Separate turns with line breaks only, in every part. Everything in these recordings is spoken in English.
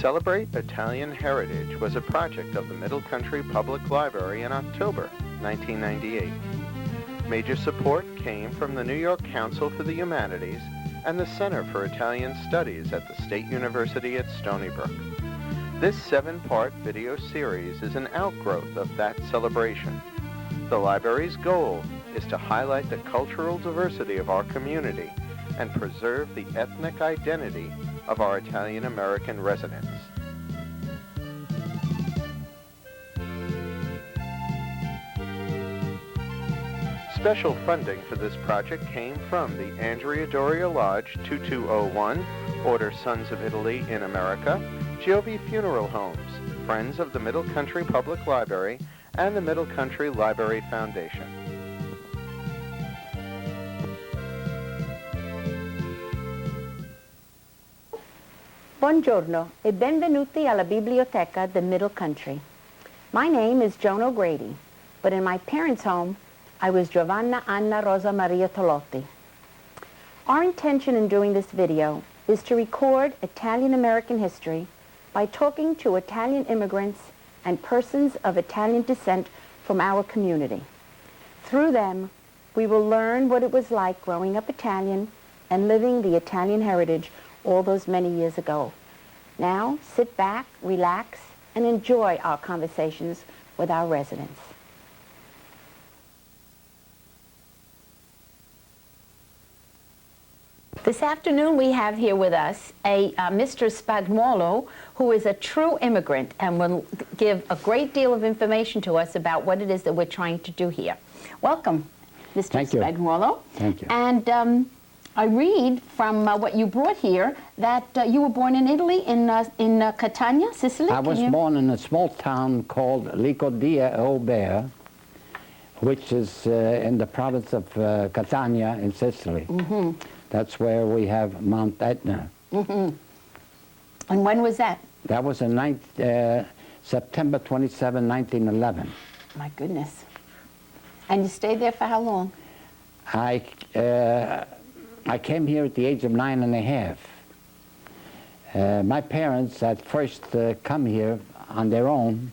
Celebrate Italian Heritage was a project of the Middle Country Public Library in October 1998. Major support came from the New York Council for the Humanities and the Center for Italian Studies at the State University at Stony Brook. This 7-part video series is an outgrowth of that celebration. The library's goal is to highlight the cultural diversity of our community and preserve the ethnic identity of our Italian-American residents. Special funding for this project came from the Andrea Doria Lodge 2201, Order Sons of Italy in America, Giovi Funeral Homes, Friends of the Middle Country Public Library, and the Middle Country Library Foundation.
Buongiorno e benvenuti alla Biblioteca del Middle Country. My name is Joan O'Grady, but in my parents' home, I was Giovanna Anna Rosa Maria Tolotti. Our intention in doing this video is to record Italian-American history by talking to Italian immigrants and persons of Italian descent from our community. Through them, we will learn what it was like growing up Italian and living the Italian heritage all those many years ago. Now, sit back, relax, and enjoy our conversations with our residents. This afternoon we have here with us Mr. Spagnuolo, who is a true immigrant and will give a great deal of information to us about what it is that we're trying to do here. Welcome, Mr. Spagnuolo.
Thank you.
And I read from what you brought here that you were born in Italy, in Catania, Sicily?
I was born in a small town called Licodia Aubert, which is in the province of Catania in Sicily. Mm-hmm. That's where we have Mount Etna. Mm-hmm.
And when was that?
That was in September 27, 1911.
My goodness. And you stayed there for how long?
I came here at the age of 9 1/2. My parents had first come here on their own,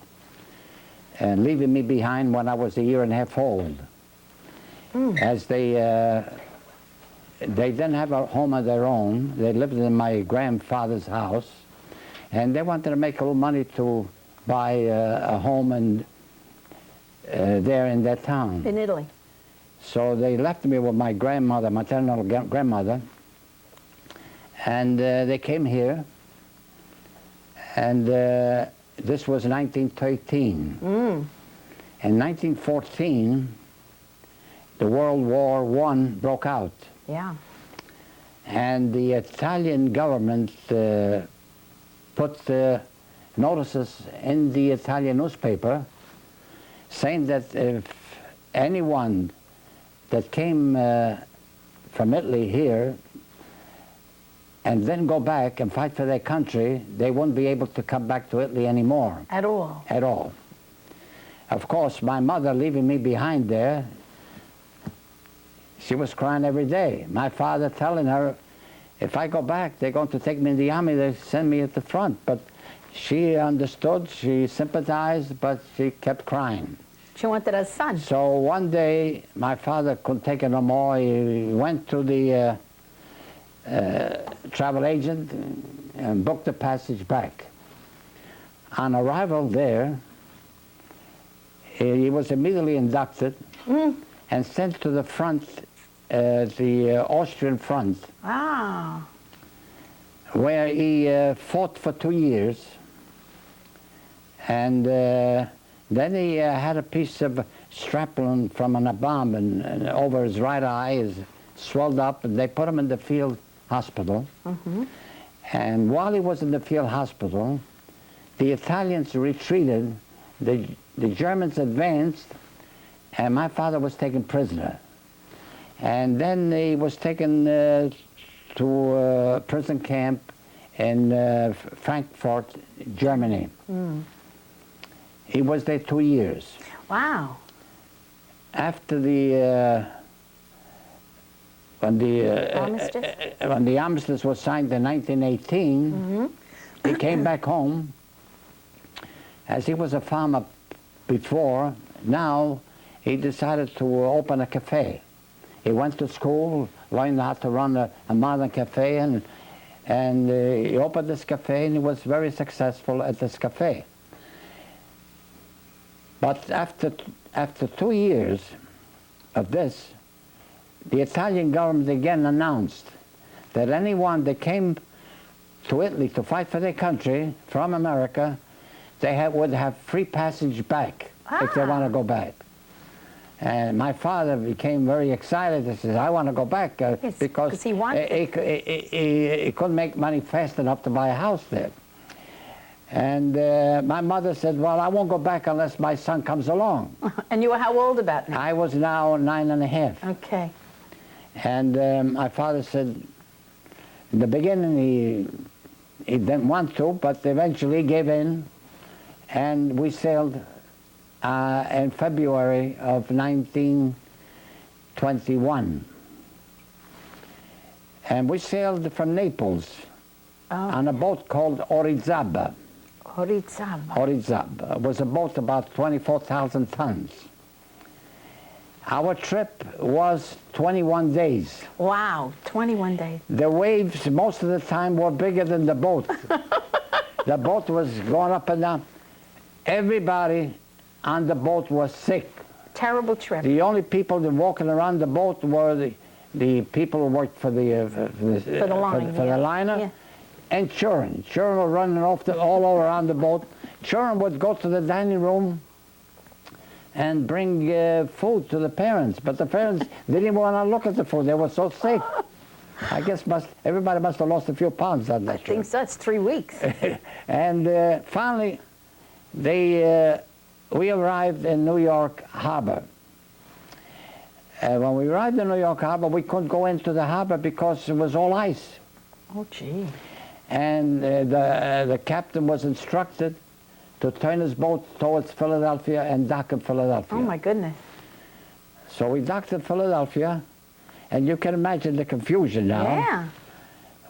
leaving me behind when I was 1 1/2 years old. Mm. As they didn't have a home of their own. They lived in my grandfather's house, and they wanted to make a little money to buy a home there in that town.
In Italy.
So they left me with my grandmother, maternal grandmother, and they came here, and this was 1913. Mm. In 1914, the World War I broke out.
Yeah.
And the Italian government put notices in the Italian newspaper saying that if anyone that came from Italy here and then go back and fight for their country, they wouldn't be able to come back to Italy anymore.
At all?
At all. Of course, my mother leaving me behind there, she was crying every day. My father telling her, if I go back, they're going to take me in the army, they send me at the front. But she understood, she sympathized, but she kept crying.
She wanted a son.
So one day, my father couldn't take it no more. He went to the travel agent and booked the passage back. On arrival there, he was immediately inducted and sent to the front, the Austrian front, where he fought for 2 years. And then he had a piece of shrapnel from a bomb and over his right eye, is swelled up, and they put him in the field hospital. Mm-hmm. And while he was in the field hospital, the Italians retreated, the Germans advanced, and my father was taken prisoner. And then he was taken to a prison camp in Frankfurt, Germany. Mm. He was there 2 years.
Wow.
After when the armistice was signed in 1918, he came back home. As he was a farmer before, now he decided to open a cafe. He went to school, learned how to run a modern cafe, and he opened this cafe, and he was very successful at this cafe. But after 2 years of this, the Italian government again announced that anyone that came to Italy to fight for their country from America, they would have free passage back if they want to go back. And my father became very excited. He says, I want to go back because
he wanted
he couldn't make money fast enough to buy a house there. And my mother said, well, I won't go back unless my son comes along.
And you were how old about now?
I was now 9½.
Okay.
And my father said, in the beginning he didn't want to, but eventually gave in, and we sailed in February of 1921. And we sailed from Naples on a boat called Orizaba.
Orizaba.
Orizaba. It was a boat about 24,000 tons. Our trip was 21 days.
Wow, 21 days.
The waves most of the time were bigger than the boat. The boat was going up and down. Everybody on the boat was sick.
Terrible trip.
The only people that walking around the boat were the people who worked for the liner,
Yeah.
and children. Children were running all around the boat. Children would go to the dining room and bring food to the parents, but the parents didn't want to look at the food. They were so sick. I guess everybody must have lost a few pounds on that
I
trip.
think so. It's 3 weeks.
And finally, we arrived in New York Harbor. When we arrived in New York Harbor, we couldn't go into the harbor because it was all ice.
Oh, gee.
And the captain was instructed to turn his boat towards Philadelphia and dock in Philadelphia.
Oh, my goodness.
So we docked in Philadelphia, and you can imagine the confusion now.
Yeah.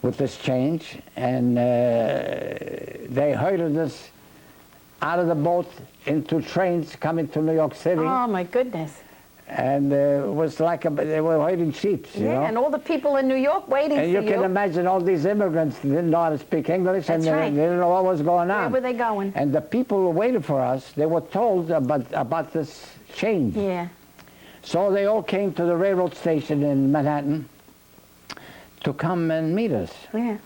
With this change, and they herded us out of the boat into trains coming to New York City.
Oh, my goodness.
And it was like they were herding sheep, you know?
And all the people in New York waiting
and
for
you can imagine all these immigrants didn't know how to speak English.
That's
and
right.
They didn't know what was going on.
Where were they going?
And the people who waited for us, they were told about this change.
Yeah.
So they all came to the railroad station in Manhattan to come and meet us.
Yeah.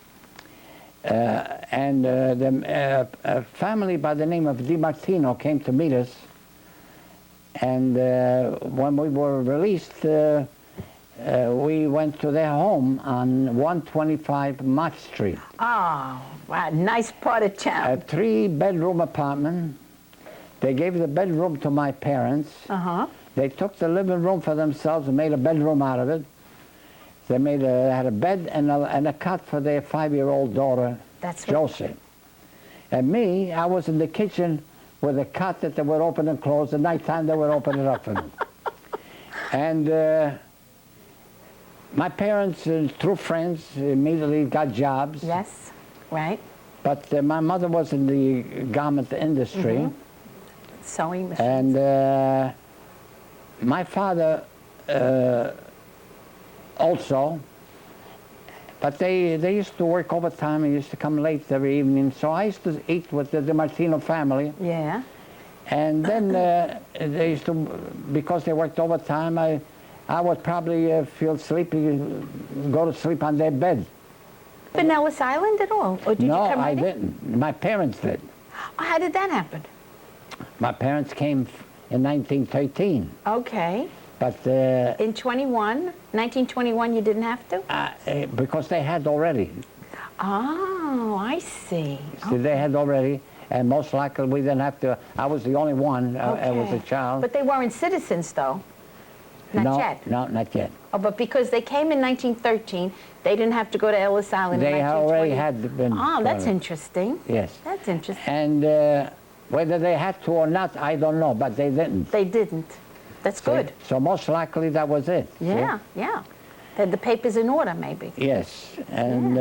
A family by the name of DiMartino came to meet us. And when we were released, we went to their home on 125 Mott Street.
Oh, wow. Nice part of
A
town.
3-bedroom apartment. They gave the bedroom to my parents.
Uh-huh.
They took the living room for themselves and made a bedroom out of it. They had a bed and a cot for their 5-year-old daughter,
That's
Josie. And me, I was in the kitchen with a cot that they would open and close. At nighttime, they would open it up for me. And my parents, through friends, immediately got jobs.
Yes. Right.
But my mother was in the garment industry.
Mm-hmm. Sewing machines.
And my father also, but they used to work overtime and used to come late every evening. So I used to eat with the DiMartino family.
Yeah.
And then they used to, because they worked overtime, I would probably feel sleepy, go to sleep on their bed.
Been Ellis Island at all? Or did
No,
you come
I
right in?
didn't. My parents did.
How did that happen?
My parents came in 1913.
Okay.
But
In 1921, you didn't have to?
because they had already.
Oh, I see.
See, they had already, and most likely we didn't have to. I was the only one. I was a child.
But they weren't citizens, though. Not yet.
No, not yet.
Oh, but because they came in 1913, they didn't have to go to Ellis Island
They
in 1920.
already had been.
Oh, that's interesting.
Yes.
That's interesting.
And whether they had to or not, I don't know, but they didn't.
They didn't. That's good.
So most likely that was it. see?
Yeah, yeah. They had the papers in order, maybe.
Yes, and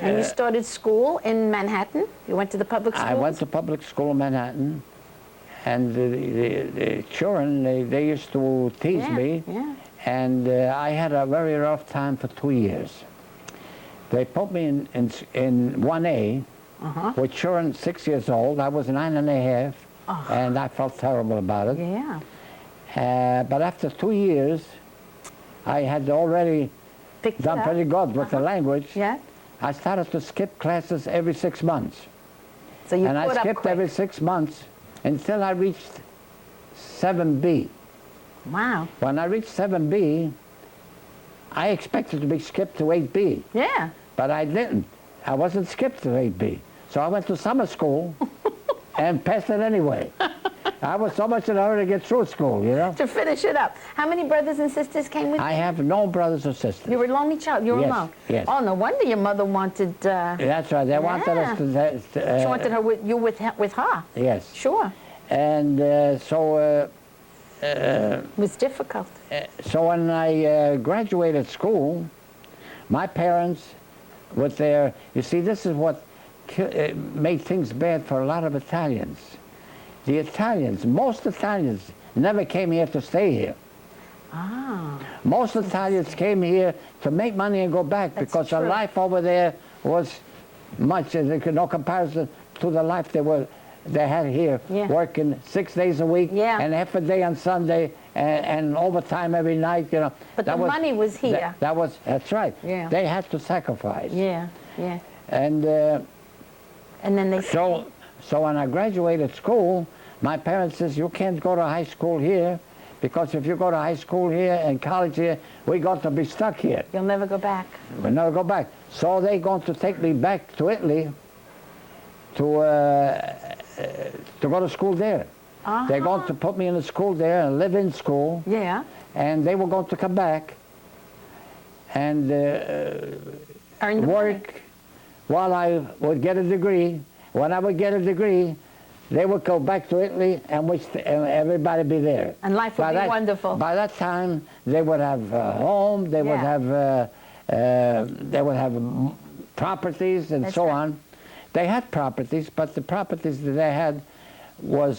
And you started school in Manhattan? You went to the public school?
I went to public school in Manhattan, and the children, they used to tease me, and I had a very rough time for 2 years. They put me in 1A, with children 6 years old. I was 9½, and I felt terrible about it.
Yeah.
But after 2 years, I had already done pretty good with the language.
Yeah.
I started to skip classes every 6 months.
So you
And I
caught up
skipped
quick.
every 6 months until I reached 7B.
Wow.
When I reached 7B, I expected to be skipped to 8B,
Yeah.
but I didn't. I wasn't skipped to 8B. So I went to summer school and passed it anyway. I was so much in a hurry to get through school, you know?
To finish it up. How many brothers and sisters came with you?
I have no brothers or sisters.
You were an only child. You were
Yes,
alone.
yes.
Oh, no wonder your mother wanted.
That's right. They wanted us to...
she wanted her with her.
Yes.
Sure.
And
It was difficult.
so when I graduated school, my parents, with their... You see, this is what made things bad for a lot of Italians. The Italians, most Italians, never came here to stay here.
Ah.
Most Italians came here to make money and go back because the life over there was much, no comparison to the life they had here, working 6 days a week and half a day on Sunday and overtime every night, you know.
But the money was here.
That's right.
Yeah.
They had to sacrifice.
Yeah, yeah.
And
then they...
So when I graduated school, my parents says, you can't go to high school here, because if you go to high school here and college here, we're going to be stuck here.
You'll never go back.
We'll never go back. So they're going to take me back to Italy to go to school there. They're going to put me in a school there and live in school.
Yeah.
And they were going to come back and work while I would get a degree. When I would get a degree, they would go back to Italy and everybody be there.
And life would be wonderful.
By that time, they would have a home, they would have properties and so on. They had properties, but the properties that they had was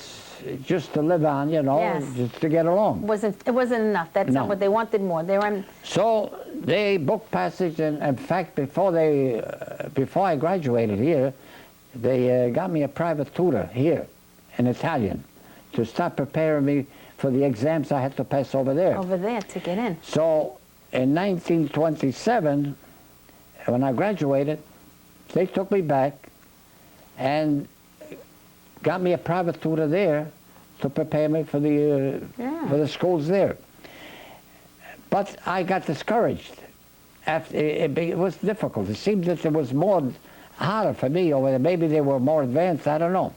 just to live on, you know, just to get along.
It wasn't enough. That's not what they wanted more. They were...
So they booked passage, and in fact, before I graduated here, they got me a private tutor here in Italian to start preparing me for the exams I had to pass over there.
Over there to get in.
So in 1927, when I graduated, they took me back and got me a private tutor there to prepare me for the schools there. But I got discouraged. It was difficult. It seemed that there was more harder for me over there. Maybe they were more advanced, I don't know.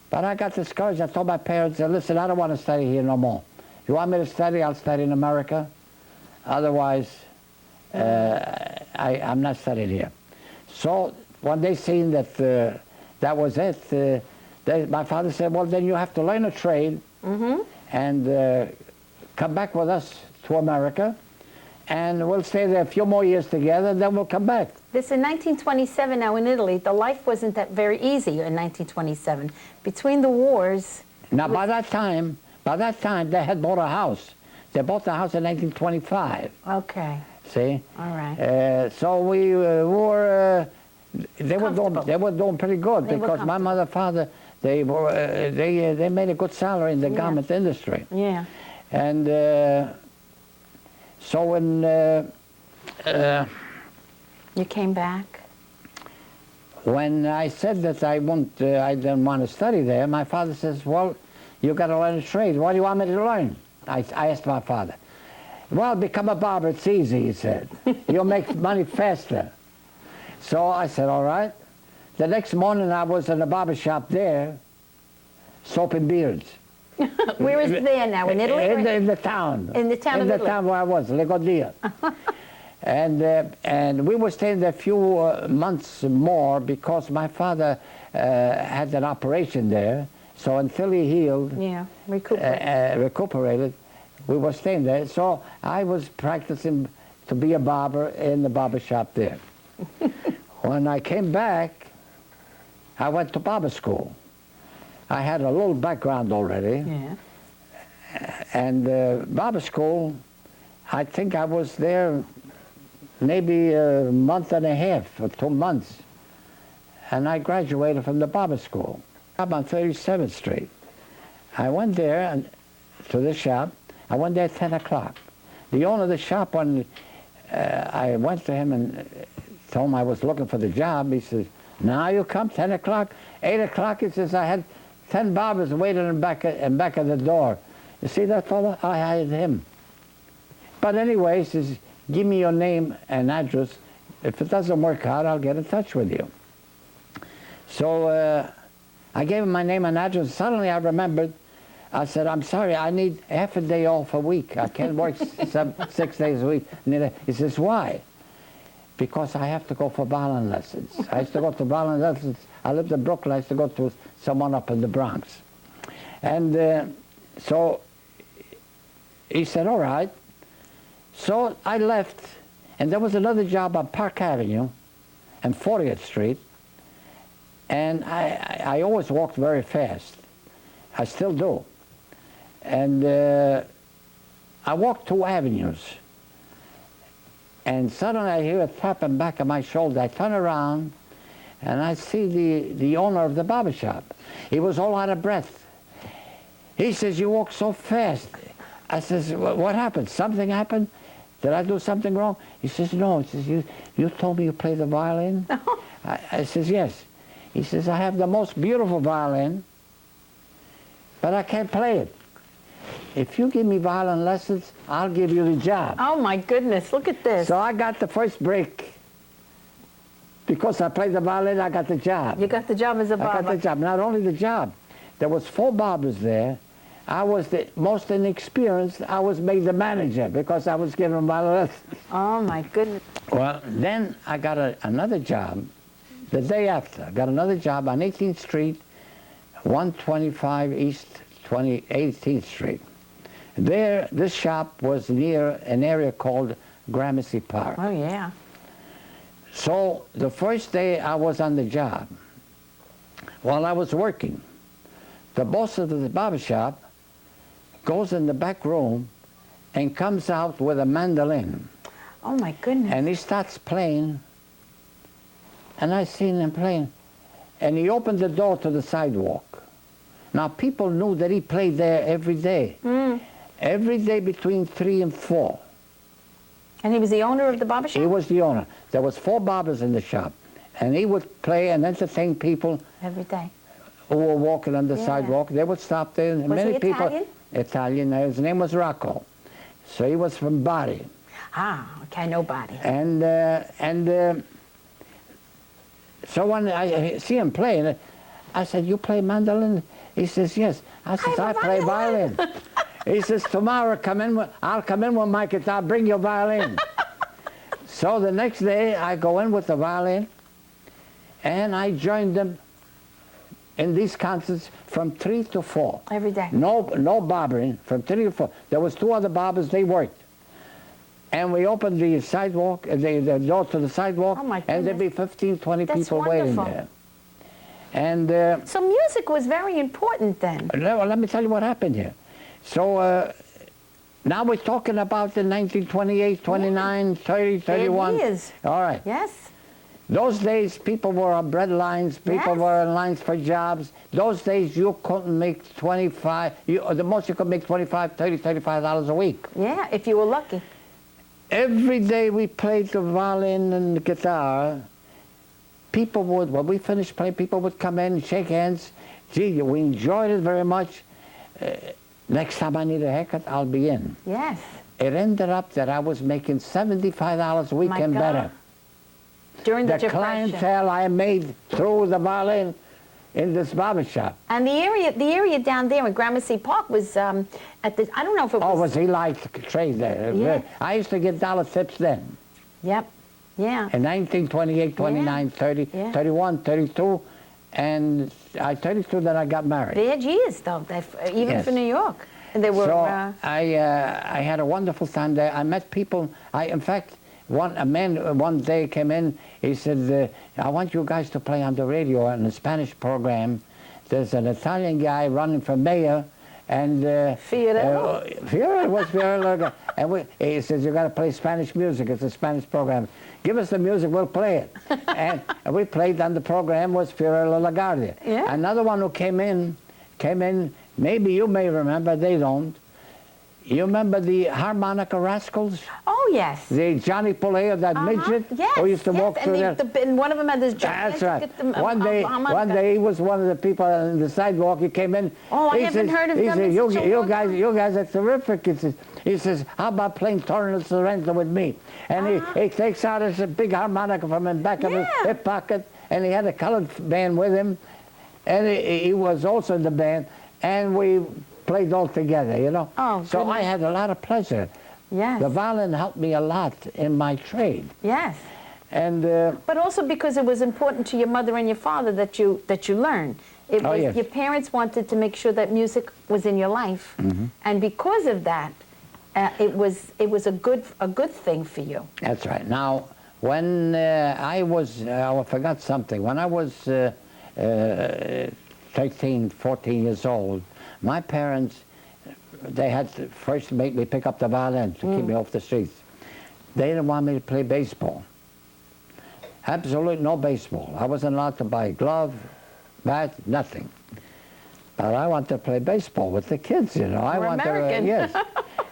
But I got discouraged. I told my parents, listen, I don't want to study here no more. You want me to study, I'll study in America. Otherwise, I'm not studying here. So when they seen that that was it, my father said, well, then you have to learn a trade and come back with us to America, and we'll stay there a few more years together, then we'll come back.
This in 1927 now in Italy, the life wasn't that very easy in 1927. Between the wars...
Now by that time, they had bought a house. They bought the house in 1925.
Okay.
See?
All right.
So we were... They were doing pretty good because my mother and father, they made a good salary in the garment industry.
Yeah.
And so when
you came back?
When I said that I didn't want to study there, my father says, well, you got to learn a trade. What do you want me to learn? I asked my father. Well, become a barber, it's easy, he said. You'll make money faster. So I said, all right. The next morning I was in a barber shop there, soaping beards.
Where is there now, in Italy?
In the town.
In the town of Italy?
In the town where I was, Legodia. And we were staying there a few months more because my father had an operation there. So until he healed, recuperated, we were staying there. So I was practicing to be a barber in the barber shop there. When I came back, I went to barber school. I had a little background already.
Yeah.
And barber school, I think I was there maybe a month and a half or 2 months. And I graduated from the barber school. I'm on 37th Street. I went there to the shop. I went there at 10 o'clock. The owner of the shop, when I went to him and told him I was looking for the job, he says, now you come, 10 o'clock? 8 o'clock, he says, I had 10 barbers waiting in back of the door. You see that fellow? I hired him. But anyway, he says, give me your name and address. If it doesn't work out, I'll get in touch with you. So I gave him my name and address. Suddenly I remembered, I said, I'm sorry, I need half a day off a week. I can't work 6 days a week. He says, why? Because I have to go for violin lessons. I used to go to violin lessons. I lived in Brooklyn. I used to go to someone up in the Bronx. And so he said, all right. So I left, and there was another job on Park Avenue and 40th Street. And I always walked very fast. I still do. And I walked 2 avenues. And suddenly I hear a tap on the back of my shoulder. I turn around, and I see the owner of the barber shop. He was all out of breath. He says, you walk so fast. I says, what happened? Something happened? Did I do something wrong? He says, no. He says, you told me you play the violin? I says, yes. He says, I have the most beautiful violin, but I can't play it. If you give me violin lessons, I'll give you the job.
Oh my goodness, look at this.
So I got the first break. Because I played the violin, I got the job.
You got the job as a barber.
I got the job. Not only the job, there was 4 barbers there. I was the most inexperienced. I was made the manager because I was giving them violin lessons.
Oh my goodness.
Well, then I got another job the day after. I got another job on 18th Street, 125 East 18th Street. There, this shop was near an area called Gramercy Park.
Oh yeah.
So the first day I was on the job, while I was working, the boss of the barber shop goes in the back room and comes out with a mandolin.
Oh my goodness.
And he starts playing, and I seen him playing. And he opened the door to the sidewalk. Now people knew that he played there every day. Every day between 3 and 4.
And he was the owner of the barber shop?
He was the owner. There was 4 barbers in the shop. And he would play and entertain people
Every day.
who were walking on the sidewalk. They would stop there. And
Was
many
he
people,
Italian?
Italian. His name was Rocco. So he was from Bari.
Ah, okay, nobody.
And so when I see him playing, I said, you play mandolin? He says, yes. I said, I play violin. He says, tomorrow I'll come in with my guitar, bring your violin. So the next day I go in with the violin, and I joined them in these concerts from 3 to 4.
Every day.
No barbering, from 3 to 4. There was 2 other barbers, they worked. And we opened the sidewalk, the door to the sidewalk,
oh my
and there'd be 15, 20
That's
people
wonderful.
waiting there. And
so music was very important then.
let me tell you what happened here. So now we're talking about the 1928, 29, 30, 31.
It is.
All right.
Yes.
Those days, people were on bread lines. People
Yes.
were in lines for jobs. Those days, you couldn't make 25. The most you could make $25, $30, $35 a week.
Yeah, if you were lucky.
Every day we played the violin and the guitar. People would, when we finished playing, people would come in and shake hands. Gee, we enjoyed it very much. Next time I need a haircut, I'll be in.
Yes.
It ended up that I was making $75 a week
My
and
God.
better.
During the
The
Depression.
clientele I made through the violin in this barber shop.
And the area down there in Gramercy Park was at the, I don't know if it was.
Oh, was he like trade there?
Yeah.
I used to get dollar tips then.
Yep. Yeah.
In 1928, 29, 30,
Yeah.
31, 32, and 32 that I got married.
Bad years, though, even
Yes.
for New York. And they were.
So I had a wonderful time there. I met people. In fact, a man one day came in, he said, I want you guys to play on the radio in a Spanish program. There's an Italian guy running for mayor, and
Fiorello
was Fiorello. And he says, you got to play Spanish music. It's a Spanish program. Give us the music, we'll play it. and we played on the program was Fiorello LaGuardia.
Yeah.
Another one who came in, maybe you may remember, they don't. You remember the Harmonica Rascals?
Oh, yes.
The Johnny Puleo, that midget
Yes,
who used to walk through there.
And one of them had this giant...
That's right. One day he was one of the people on the sidewalk. He came in.
Oh, I
he
haven't heard of
He
them
said,
in such a
you
long time."
guys are terrific. He says, how about playing Tornado Sorrento with me? And he takes out his big harmonica from the back of his hip pocket, and he had a colored band with him, and he was also in the band, and we played all together, you know.
Oh,
so
goodness.
I had a lot of pleasure.
Yes.
The violin helped me a lot in my trade.
Yes.
And
But also because it was important to your mother and your father that you learn. It was,
yes.
Your parents wanted to make sure that music was in your life, and because of that, it was a good thing for you.
That's right. Now, when I forgot something. When I was 13, 14 years old, my parents, they had to first make me pick up the violin to keep me off the streets. They didn't want me to play baseball. Absolutely no baseball. I wasn't allowed to buy a glove, bat, nothing. But I wanted to play baseball with the kids, you know. I
We're
wanted
American.
yes.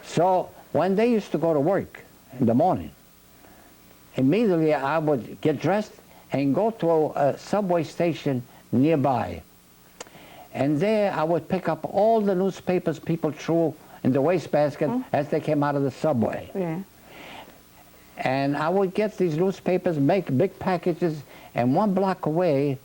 So when they used to go to work in the morning, immediately I would get dressed and go to a subway station nearby. And there I would pick up all the newspapers people threw in the wastebasket as they came out of the subway.
Yeah.
And I would get these newspapers, make big packages, and 1 block away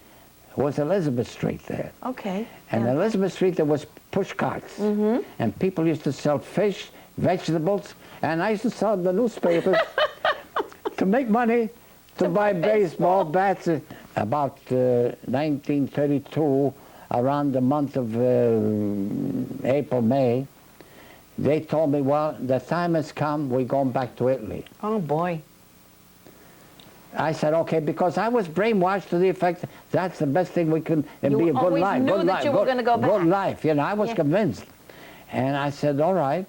was Elizabeth Street there.
Okay.
And
yeah.
Elizabeth Street, there was push carts. And people used to sell fish, vegetables, and I used to sell the newspapers to make money to buy baseball bats. About 1932, around the month of April, May, they told me, well, the time has come, we're going back to Italy.
Oh, boy.
I said, okay, because I was brainwashed to the effect that's the best thing we can, and be a good
always
life.
knew
Good
that
life,
you were gonna go
good
back.
life, you know, I was
Yeah.
convinced. And I said, all right,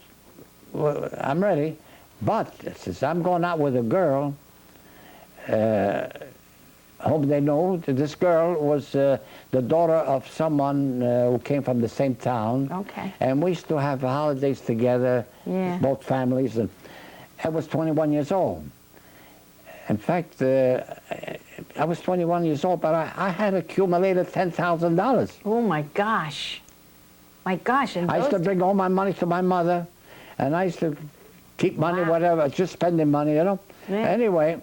well, I'm ready. But since I'm going out with a girl, whom they know, that this girl was the daughter of someone who came from the same town.
Okay.
And we used to have holidays together,
Yeah.
both families, and I was 21 years old. In fact, I was 21 years old, but I had accumulated $10,000.
Oh, my gosh. My gosh. And
I used to
those-
bring all my money to my mother, and I used to keep money,
Wow.
whatever, just spending money, you know.
Yeah.
Anyway,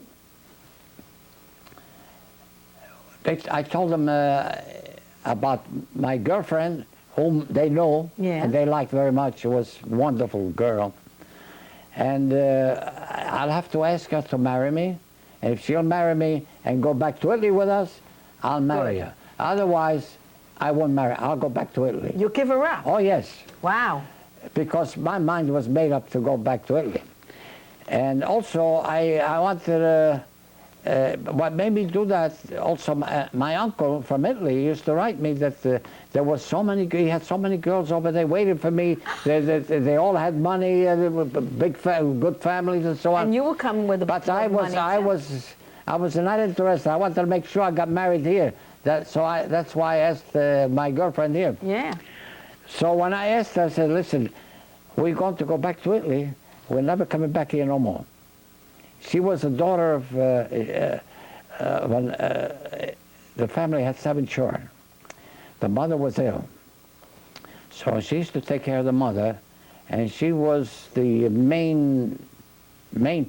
I told them about my girlfriend, whom they know,
Yeah.
and they liked very much. She was a wonderful girl. And I'll have to ask her to marry me. And if she'll marry me and go back to Italy with us, I'll marry
Good.
her. Otherwise, I won't marry her. I'll go back to Italy.
You give her up.
Oh, yes.
Wow.
Because my mind was made up to go back to Italy. And also, I wanted what made me do that, also my uncle from Italy used to write me that there was so many, he had so many girls over there waiting for me. They all had money, they were good families and so on.
And you will come with a
But I was not interested. I wanted to make sure I got married here. That's why I asked my girlfriend here.
Yeah.
So when I asked her, I said, listen, we're going to go back to Italy. We're never coming back here no more. She was a daughter of, the family had 7 children. The mother was ill. So she used to take care of the mother, and she was the main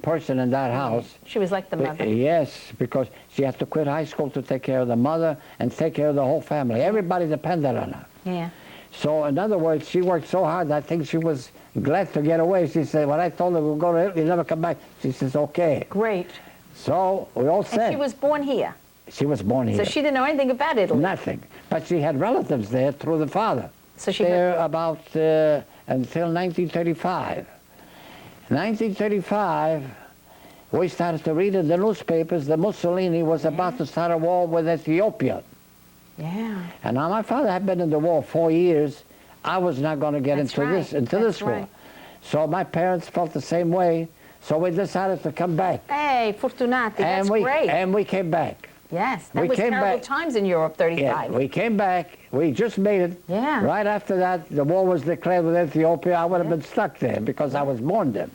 person in that house.
She was like the mother.
Yes, because she had to quit high school to take care of the mother and take care of the whole family. Everybody depended on her.
Yeah.
So in other words, she worked so hard, I think she was glad to get away. She said, when I told her we'll go to Italy, never come back, she says, okay.
Great.
So we all said.
And she was born here.
She was born here.
So she didn't know anything about Italy.
Nothing. But she had relatives there through the father.
So she
there about until 1935. 1935, we started to read in the newspapers that Mussolini was about to start a war with Ethiopia.
Yeah.
And now my father had been in the war 4 years. I was not going to get
That's
into
right.
this war. So my parents felt the same way. So we decided to come back.
Hey, Fortunati, that's great.
And we came back.
Yes, that
we
was
came
terrible
back.
times in Europe, 35.
Yeah, we came back. We just made it.
Yeah.
Right after that, the war was declared with Ethiopia. I would have been stuck there because I was born there.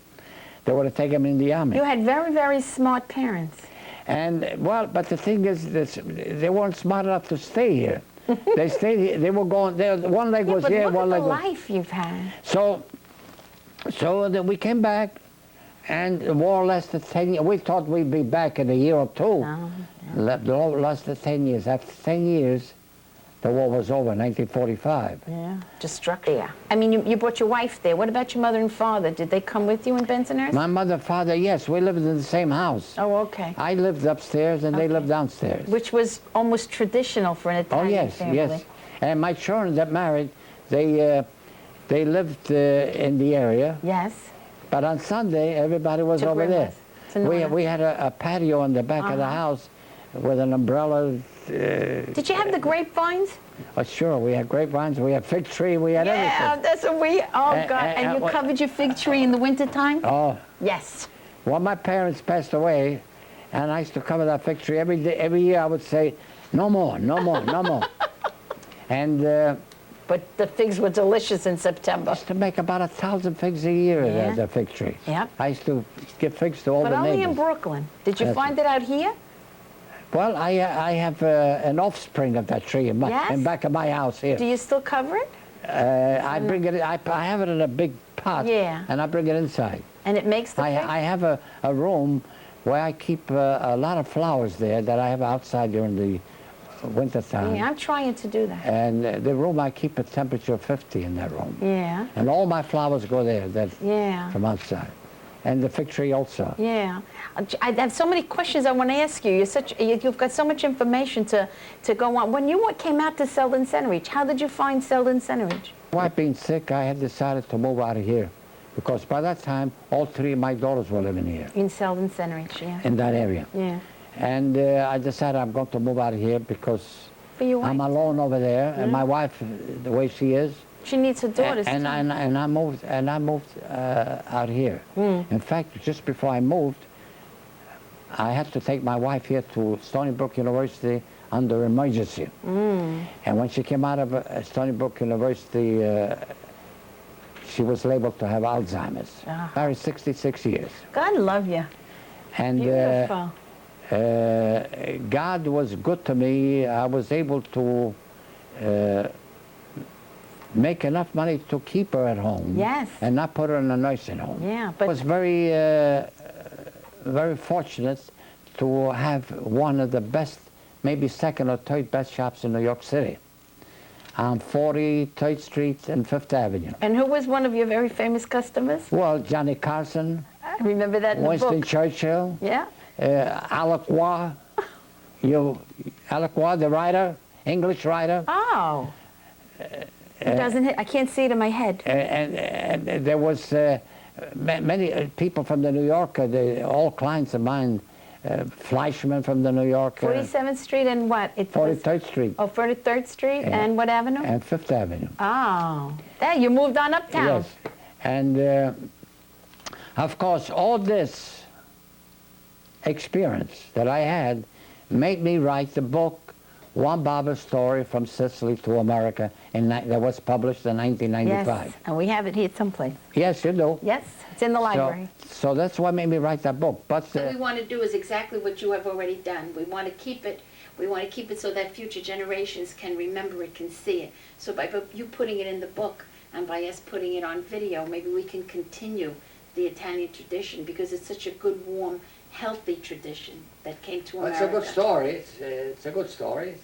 They would have taken me in the army.
You had very, very smart parents.
And, well, but the thing is, they weren't smart enough to stay here. They stayed here. They were going, one leg was here, one leg was...
look at the life you've had.
So then we came back, and the war lasted 10 years. We thought we'd be back in a year or two.
No,
The war lasted 10 years. After 10 years, the war was over, 1945.
Yeah, destruction. Yeah. I mean, you brought your wife there. What about your mother and father? Did they come with you in Bensonhurst?
My mother, father, yes, we lived in the same house.
Oh, okay.
I lived upstairs and they lived downstairs.
Which was almost traditional for an Italian family.
Yes. And my children that married, they lived in the area.
Yes.
But on Sunday, everybody was
To
over there.
Grandma's.
We had a patio in the back of the house with an umbrella.
Did you have the grapevines?
Oh, sure, we had grapevines, we had fig tree, we had everything.
Yeah, that's what we, God. And you covered your fig tree in the wintertime?
Oh.
Yes.
Well, my parents passed away, and I used to cover that fig tree every day. Every year I would say, no more, no more, no more. And
but the figs were delicious in September.
I used to make about 1,000 figs a year, the fig tree.
Yep.
I used to give figs to all the
But
neighbors.
only in Brooklyn. Did you find it out here?
Well, I have an offspring of that tree in back of my house here.
Do you still cover it?
I bring it. I have it in a big pot.
Yeah.
And I bring it inside.
And it makes the fig?
I have a room where I keep a lot of flowers there that I have outside during the winter time.
Yeah, I'm trying to do that.
And the room I keep at temperature 50 in that room.
Yeah.
And all my flowers go there.
Yeah.
From outside. And the fig tree also.
Yeah. I have so many questions I want to ask you. You've got so much information to go on. When you came out to Selden Centeridge, how did you find Selden Centeridge?
While being sick, I had decided to move out of here. Because by that time, all three of my daughters were living here.
In Selden Centeridge, yeah.
In that area.
Yeah.
And I decided I'm going to move out of here because I'm alone over there. And my wife, the way she is,
she needs her daughters
and I moved out here. In fact, just before I moved, I had to take my wife here to Stony Brook University under emergency. And when she came out of Stony Brook University, she was labeled to have Alzheimer's. Married 66 years.
God love you.
And
beautiful.
God was good to me. I was able to make enough money to keep her at home.
Yes.
And not put her in a nursing home.
Yeah, but...
I was very, very fortunate to have one of the best, maybe second or third best shops in New York City. On 43rd Street and 5th Avenue.
And who was one of your very famous customers?
Well, Johnny Carson.
I remember that in
Winston
the book.
Churchill.
Yeah.
Alec Waugh. Alec Waugh, the writer, English writer.
Oh. It doesn't hit. I can't see it in my head.
And there was many people from the New Yorker, all clients of mine, Fleischman from the New Yorker.
47th Street and what?
43rd Street.
Oh, 43rd Street and what avenue?
And 5th Avenue.
Oh. There, you moved on uptown.
Yes. And of course, all this experience that I had made me write the book, One Barber Story from Sicily to America, that was published in 1995.
Yes, and we have it here someplace.
Yes, you do.
Yes, it's in the library.
So that's what made me write that book. But
what we want to do is exactly what you have already done. We want to keep it. We want to keep it so that future generations can remember it, can see it. So by you putting it in the book and by us putting it on video, maybe we can continue the Italian tradition because it's such a good, warm, healthy tradition that came to America.
It's a good story. It's a good story.